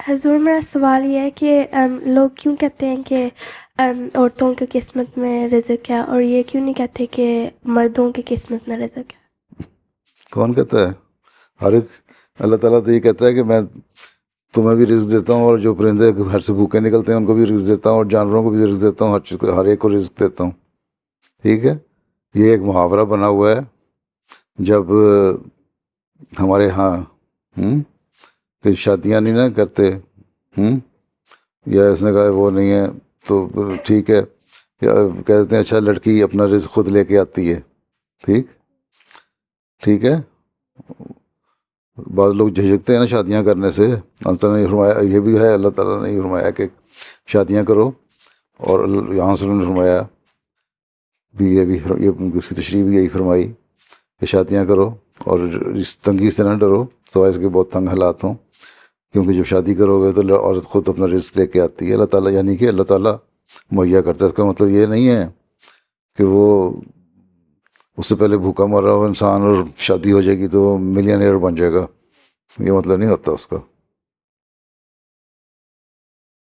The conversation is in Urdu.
حضور میرا سوال یہ ہے کہ لوگ کیوں کہتے ہیں کہ عورتوں کی قسمت میں رزق ہے، اور یہ کیوں نہیں کہتے کہ مردوں کی قسمت میں رزق ہے؟ کون کہتا ہے؟ ہر ایک اللہ تعالیٰ تو یہ کہتا ہے کہ میں تمہیں بھی رزق دیتا ہوں، اور جو پرندے گھر سے بھوکے نکلتے ہیں ان کو بھی رزق دیتا ہوں، اور جانوروں کو بھی رزق دیتا ہوں، ہر چیز کو، ہر ایک کو رزق دیتا ہوں. ٹھیک ہے، یہ ایک محاورہ بنا ہوا ہے. جب ہمارے ہاں کہ شادیاں نہیں نہ کرتے، یا اس نے کہا وہ نہیں ہے تو ٹھیک ہے، یا کہتے ہیں اچھا لڑکی اپنا رزق خود لے کے آتی ہے. ٹھیک ہے. بعض لوگ جھجکتے ہیں نا شادیاں کرنے سے. اللہ تعالیٰ نے فرمایا، یہ بھی ہے اللہ تعالیٰ نے یہ فرمایا کہ شادیاں کرو، اور یہاں سے انہوں نے فرمایا بھی یہ اس کی تشریح بھی یہی فرمائی کہ شادیاں کرو اور اس تنگی سے نہ ڈرو سوائے اس کے بہت تنگ حالات ہوں، کیونکہ جب شادی کرو گے تو عورت خود اپنا رزق لے کے آتی ہے. اللہ تعالیٰ یعنی کہ اللہ تعالیٰ مہیا کرتا ہے. اس کا مطلب یہ نہیں ہے کہ وہ اس سے پہلے بھوکا مر رہا ہو انسان اور شادی ہو جائے گی تو وہ ملینئر بن جائے گا، یہ مطلب نہیں ہوتا اس کا.